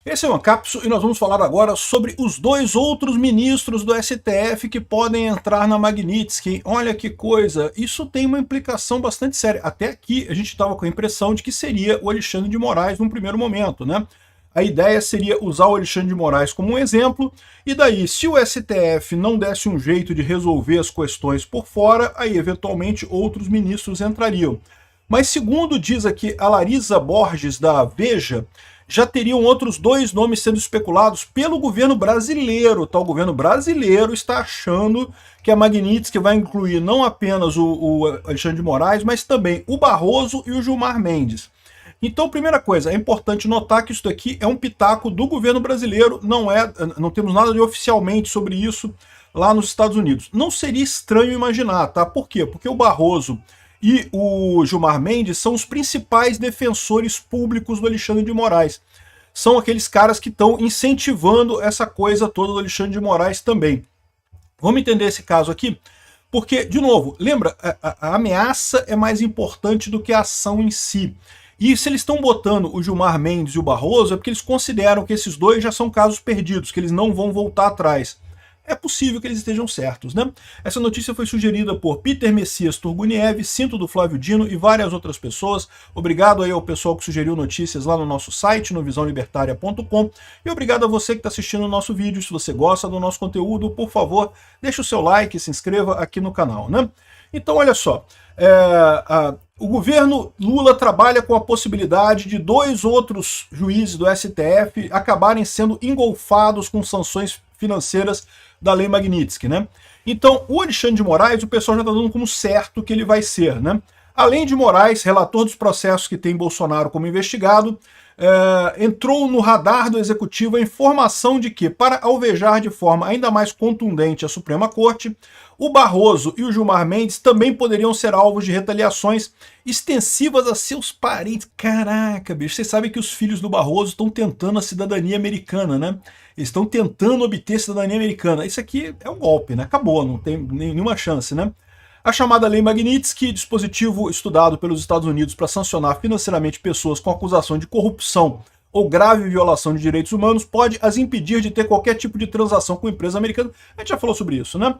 Esse é o Ancapso e nós vamos falar agora sobre os dois outros ministros do STF que podem entrar na Magnitsky. Olha que coisa, isso tem uma implicação bastante séria. Até aqui a gente estava com a impressão de que seria o Alexandre de Moraes num primeiro momento, né? A ideia seria usar o Alexandre de Moraes como um exemplo, e daí, se o STF não desse um jeito de resolver as questões por fora, aí eventualmente outros ministros entrariam. Mas segundo diz aqui a Larisa Borges da Veja, já teriam outros dois nomes sendo especulados pelo governo brasileiro. Tá? O governo brasileiro está achando que a Magnitsky vai incluir não apenas o Alexandre de Moraes, mas também o Barroso e o Gilmar Mendes. Então, primeira coisa, é importante notar que isso daqui é um pitaco do governo brasileiro, não temos nada de oficialmente sobre isso lá nos Estados Unidos. Não seria estranho imaginar, tá? Por quê? Porque o Barroso e o Gilmar Mendes são os principais defensores públicos do Alexandre de Moraes. São aqueles caras que estão incentivando essa coisa toda do Alexandre de Moraes também. Vamos entender esse caso aqui? Porque, de novo, lembra, a ameaça é mais importante do que a ação em si. E se eles estão botando o Gilmar Mendes e o Barroso, é porque eles consideram que esses dois já são casos perdidos, que eles não vão voltar atrás. É possível que eles estejam certos, né? Essa notícia foi sugerida por Peter Messias Turguniev, Cinto do Flávio Dino e várias outras pessoas. Obrigado aí ao pessoal que sugeriu notícias lá no nosso site, no visãolibertaria.com. E obrigado a você que está assistindo o nosso vídeo. Se você gosta do nosso conteúdo, por favor, deixe o seu like e se inscreva aqui no canal, né? Então, olha só. O governo Lula trabalha com a possibilidade de dois outros juízes do STF acabarem sendo engolfados com sanções financeiras da Lei Magnitsky, né? Então, o Alexandre de Moraes, o pessoal já está dando como certo que ele vai ser, né? Além de Moraes, relator dos processos que tem Bolsonaro como investigado, entrou no radar do Executivo a informação de que, para alvejar de forma ainda mais contundente a Suprema Corte, o Barroso e o Gilmar Mendes também poderiam ser alvos de retaliações extensivas a seus parentes. Caraca, bicho, vocês sabem que os filhos do Barroso estão tentando a cidadania americana, né? Eles estão tentando obter cidadania americana. Isso aqui é um golpe, né? Acabou, não tem nenhuma chance, né? A chamada Lei Magnitsky, dispositivo estudado pelos Estados Unidos para sancionar financeiramente pessoas com acusação de corrupção ou grave violação de direitos humanos, pode as impedir de ter qualquer tipo de transação com empresa americana. A gente já falou sobre isso, né?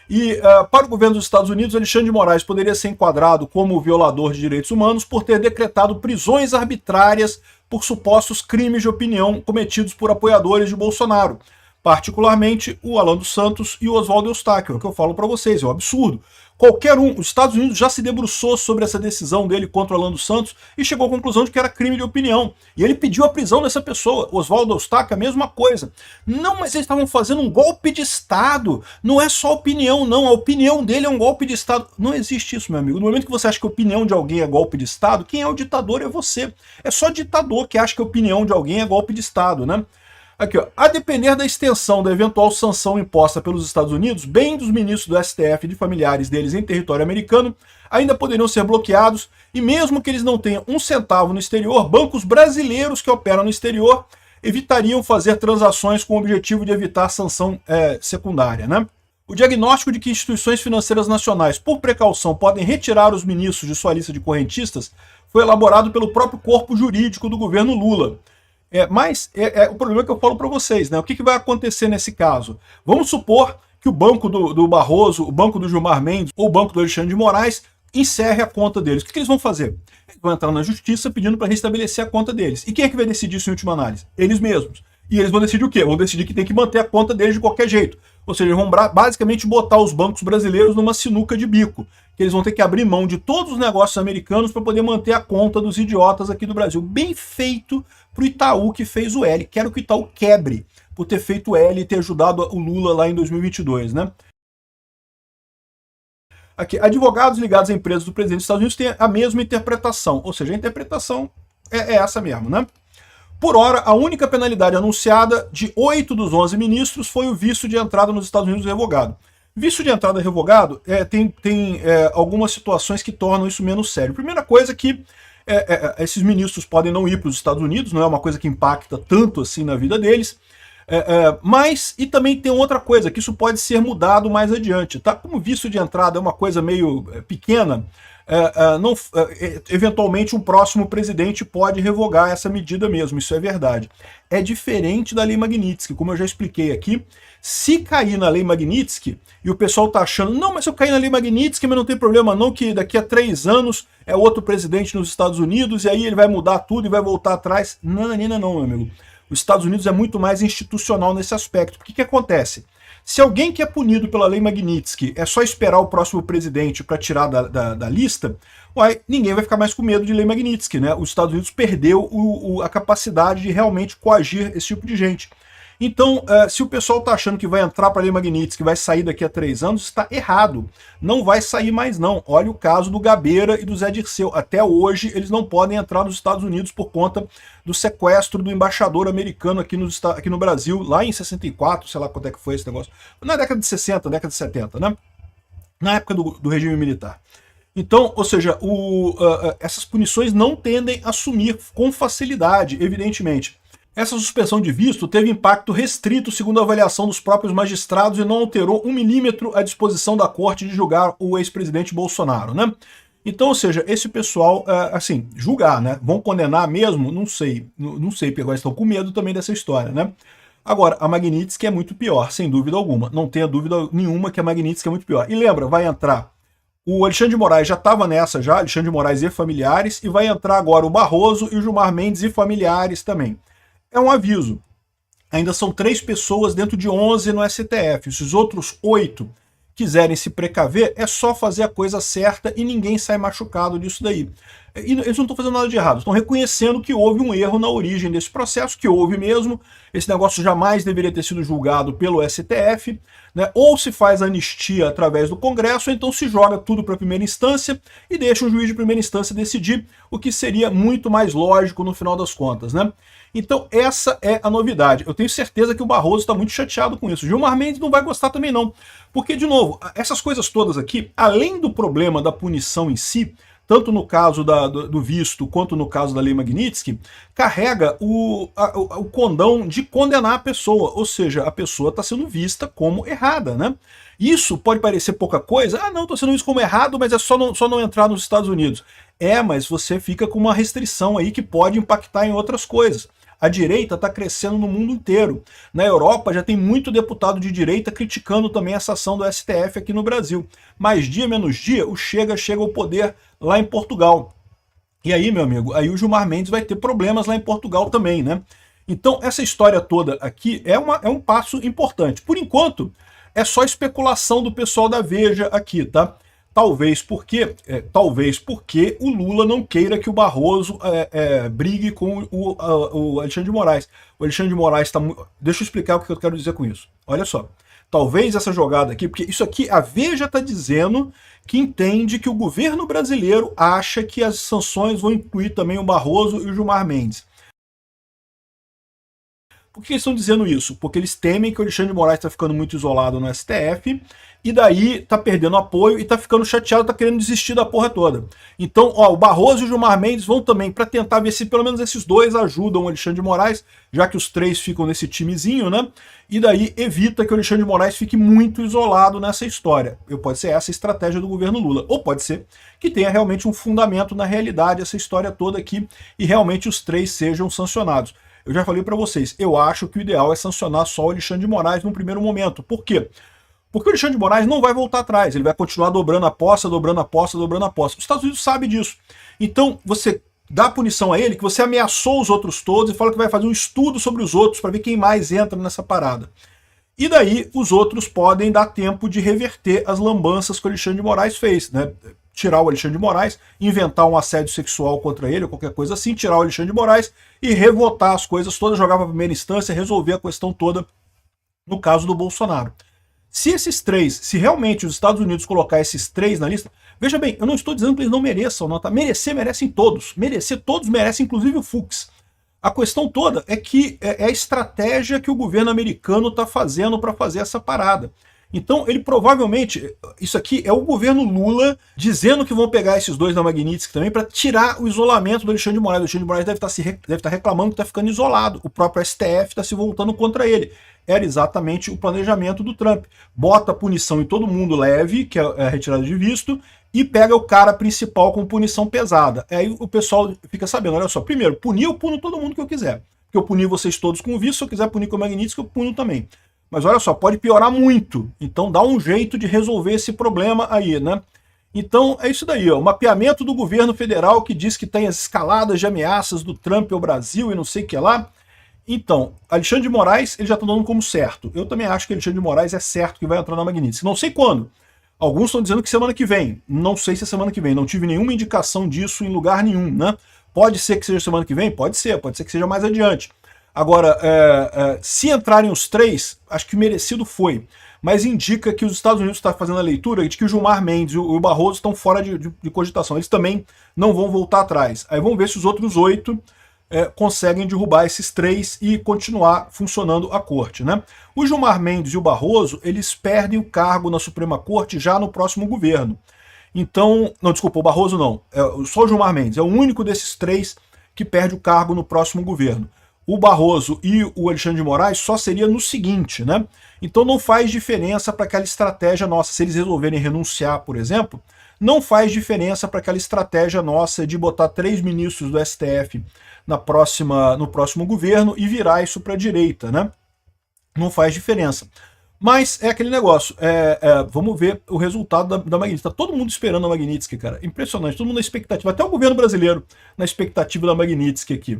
E para o governo dos Estados Unidos, Alexandre de Moraes poderia ser enquadrado como violador de direitos humanos por ter decretado prisões arbitrárias por supostos crimes de opinião cometidos por apoiadores de Bolsonaro. Particularmente o Alan dos Santos e o Oswaldo Eustáquio, é o que eu falo para vocês, é um absurdo. Qualquer um, os Estados Unidos já se debruçou sobre essa decisão dele contra o Alan dos Santos e chegou à conclusão de que era crime de opinião. E ele pediu a prisão dessa pessoa. Oswaldo Eustáquio, a mesma coisa. Não, mas eles estavam fazendo um golpe de Estado. Não é só opinião, não. A opinião dele é um golpe de Estado. Não existe isso, meu amigo. No momento que você acha que a opinião de alguém é golpe de Estado, quem é o ditador é você. É só ditador que acha que a opinião de alguém é golpe de Estado, né? Aqui, ó. A depender da extensão da eventual sanção imposta pelos Estados Unidos, bem dos ministros do STF e de familiares deles em território americano ainda poderiam ser bloqueados, e mesmo que eles não tenham um centavo no exterior, bancos brasileiros que operam no exterior evitariam fazer transações com o objetivo de evitar sanção secundária, né? O diagnóstico de que instituições financeiras nacionais, por precaução, podem retirar os ministros de sua lista de correntistas foi elaborado pelo próprio corpo jurídico do governo Lula. Mas o problema que eu falo para vocês, né? O que vai acontecer nesse caso? Vamos supor que o banco do Barroso, o banco do Gilmar Mendes ou o banco do Alexandre de Moraes encerre a conta deles. O que eles vão fazer? Eles vão entrar na justiça pedindo para restabelecer a conta deles. E quem é que vai decidir isso em última análise? Eles mesmos. E eles vão decidir o quê? Vão decidir que tem que manter a conta deles de qualquer jeito. Ou seja, eles vão basicamente botar os bancos brasileiros numa sinuca de bico. Que eles vão ter que abrir mão de todos os negócios americanos para poder manter a conta dos idiotas aqui do Brasil. Bem feito para o Itaú que fez o L. Quero que o Itaú quebre por ter feito o L e ter ajudado o Lula lá em 2022, né? Aqui, advogados ligados a empresas do presidente dos Estados Unidos têm a mesma interpretação. Ou seja, a interpretação é essa mesmo, né? Por hora, a única penalidade anunciada de 8 dos 11 ministros foi o visto de entrada nos Estados Unidos revogado. Visto de entrada revogado tem algumas situações que tornam isso menos sério. Primeira coisa é que esses ministros podem não ir para os Estados Unidos, não é uma coisa que impacta tanto assim na vida deles. Mas, e também tem outra coisa, que isso pode ser mudado mais adiante, tá? Como visto de entrada é uma coisa meio pequena, eventualmente um próximo presidente pode revogar essa medida mesmo, isso é verdade. É diferente da Lei Magnitsky, como eu já expliquei aqui. Se cair na Lei Magnitsky, e o pessoal tá achando, não, mas se eu cair na Lei Magnitsky, mas não tem problema não, que daqui a 3 anos é outro presidente nos Estados Unidos, e aí ele vai mudar tudo e vai voltar atrás. Não, meu amigo. Os Estados Unidos é muito mais institucional nesse aspecto. Porque que acontece? Se alguém que é punido pela Lei Magnitsky é só esperar o próximo presidente para tirar da lista, ninguém vai ficar mais com medo de Lei Magnitsky, né? Os Estados Unidos perdeu a capacidade de realmente coagir esse tipo de gente. Então, se o pessoal está achando que vai entrar para a Lei Magnitsky, que vai sair daqui a 3 anos, está errado. Não vai sair mais não. Olha o caso do Gabeira e do Zé Dirceu. Até hoje, eles não podem entrar nos Estados Unidos por conta do sequestro do embaixador americano aqui no Brasil, lá em 64, sei lá quanto é que foi esse negócio. Na década de 60, década de 70, né? Na época do regime militar. Então, ou seja, essas punições não tendem a sumir com facilidade, evidentemente. Essa suspensão de visto teve impacto restrito segundo a avaliação dos próprios magistrados e não alterou 1 milímetro a disposição da corte de julgar o ex-presidente Bolsonaro, né? Então, ou seja, esse pessoal, assim, julgar, né? Vão condenar mesmo? Não sei, porque agora estão com medo também dessa história, né? Agora, a Magnitsky é muito pior, sem dúvida alguma. Não tenha dúvida nenhuma que a Magnitsky é muito pior. E lembra, vai entrar o Alexandre de Moraes, já estava nessa já, Alexandre de Moraes e familiares, e vai entrar agora o Barroso e o Gilmar Mendes e familiares também. É um aviso. Ainda são 3 pessoas dentro de 11 no STF. Se os outros 8 quiserem se precaver, é só fazer a coisa certa e ninguém sai machucado disso daí. E eles não estão fazendo nada de errado, estão reconhecendo que houve um erro na origem desse processo, que houve mesmo. Esse negócio jamais deveria ter sido julgado pelo STF, né? Ou se faz anistia através do Congresso, ou então se joga tudo para a primeira instância e deixa o juiz de primeira instância decidir, o que seria muito mais lógico no final das contas, né? Então essa é a novidade. Eu tenho certeza que o Barroso está muito chateado com isso. Gilmar Mendes não vai gostar também não. Porque, de novo, essas coisas todas aqui, além do problema da punição em si, tanto no caso do visto quanto no caso da Lei Magnitsky, carrega o condão de condenar a pessoa. Ou seja, a pessoa está sendo vista como errada, né? Isso pode parecer pouca coisa. Ah, não, estou sendo visto como errado, mas é só não entrar nos Estados Unidos. Mas você fica com uma restrição aí que pode impactar em outras coisas. A direita está crescendo no mundo inteiro. Na Europa já tem muito deputado de direita criticando também essa ação do STF aqui no Brasil. Mais dia, menos dia, o Chega ao poder lá em Portugal. E aí, meu amigo, aí o Gilmar Mendes vai ter problemas lá em Portugal também, né? Então, essa história toda aqui é um passo importante. Por enquanto, é só especulação do pessoal da Veja aqui, tá? Talvez porque o Lula não queira que o Barroso brigue com o Alexandre de Moraes. O Alexandre de Moraes está muito... Deixa eu explicar o que eu quero dizer com isso. Olha só. Talvez essa jogada aqui, porque isso aqui a Veja está dizendo que entende que o governo brasileiro acha que as sanções vão incluir também o Barroso e o Gilmar Mendes. Por que eles estão dizendo isso? Porque eles temem que o Alexandre de Moraes está ficando muito isolado no STF e daí está perdendo apoio e está ficando chateado, está querendo desistir da porra toda. Então, o Barroso e o Gilmar Mendes vão também para tentar ver se pelo menos esses dois ajudam o Alexandre de Moraes, já que os 3 ficam nesse timezinho, né? E daí evita que o Alexandre de Moraes fique muito isolado nessa história. Pode ser essa a estratégia do governo Lula. Ou pode ser que tenha realmente um fundamento na realidade essa história toda aqui e realmente os 3 sejam sancionados. Eu já falei para vocês, eu acho que o ideal é sancionar só o Alexandre de Moraes num primeiro momento. Por quê? Porque o Alexandre de Moraes não vai voltar atrás, ele vai continuar dobrando a aposta, dobrando a aposta, dobrando a aposta. Os Estados Unidos sabem disso. Então, você dá punição a ele, que você ameaçou os outros todos e fala que vai fazer um estudo sobre os outros para ver quem mais entra nessa parada. E daí, os outros podem dar tempo de reverter as lambanças que o Alexandre de Moraes fez, né? Tirar o Alexandre de Moraes, inventar um assédio sexual contra ele, ou qualquer coisa assim, tirar o Alexandre de Moraes e revotar as coisas todas, jogar para a primeira instância, resolver a questão toda no caso do Bolsonaro. Se esses 3, se realmente os Estados Unidos colocar esses 3 na lista, veja bem, eu não estou dizendo que eles não mereçam, não, tá? Merecem todos. Merecer, todos merecem, inclusive o Fux. A questão toda é que é a estratégia que o governo americano está fazendo para fazer essa parada. Então, ele provavelmente, isso aqui é o governo Lula dizendo que vão pegar esses dois da Magnitsky também para tirar o isolamento do Alexandre de Moraes. O Alexandre de Moraes deve estar reclamando que está ficando isolado. O próprio STF está se voltando contra ele. Era exatamente o planejamento do Trump. Bota punição em todo mundo leve, que é a retirada de visto, e pega o cara principal com punição pesada. Aí o pessoal fica sabendo, olha só, primeiro, punir, eu puno todo mundo que eu quiser. Porque eu puni vocês todos com visto, se eu quiser punir com o Magnitsky, eu puno também. Mas olha só, pode piorar muito. Então dá um jeito de resolver esse problema aí, né? Então é isso daí, ó. O mapeamento do governo federal que diz que tem as escaladas de ameaças do Trump ao Brasil e não sei o que lá. Então, Alexandre de Moraes, ele já está dando como certo. Eu também acho que Alexandre de Moraes é certo que vai entrar na Magnitsky. Não sei quando. Alguns estão dizendo que semana que vem. Não sei se é semana que vem. Não tive nenhuma indicação disso em lugar nenhum, né? Pode ser que seja semana que vem? Pode ser que seja mais adiante. Agora, se entrarem os três, acho que merecido foi. Mas indica que os Estados Unidos estão fazendo a leitura de que o Gilmar Mendes e o Barroso estão fora de cogitação. Eles também não vão voltar atrás. Aí vamos ver se os outros 8 conseguem derrubar esses 3 e continuar funcionando a corte, né? O Gilmar Mendes e o Barroso, eles perdem o cargo na Suprema Corte já no próximo governo. Então, não, desculpa, o Barroso não. Só o Gilmar Mendes. É o único desses 3 que perde o cargo no próximo governo. O Barroso e o Alexandre de Moraes só seria no seguinte, né? Então não faz diferença para aquela estratégia nossa. Se eles resolverem renunciar, por exemplo, não faz diferença para aquela estratégia nossa de botar 3 ministros do STF no próximo governo e virar isso para a direita, né? Não faz diferença. Mas é aquele negócio, vamos ver o resultado da Magnitsky. Tá todo mundo esperando a Magnitsky, cara. Impressionante, todo mundo na expectativa, até o governo brasileiro na expectativa da Magnitsky aqui.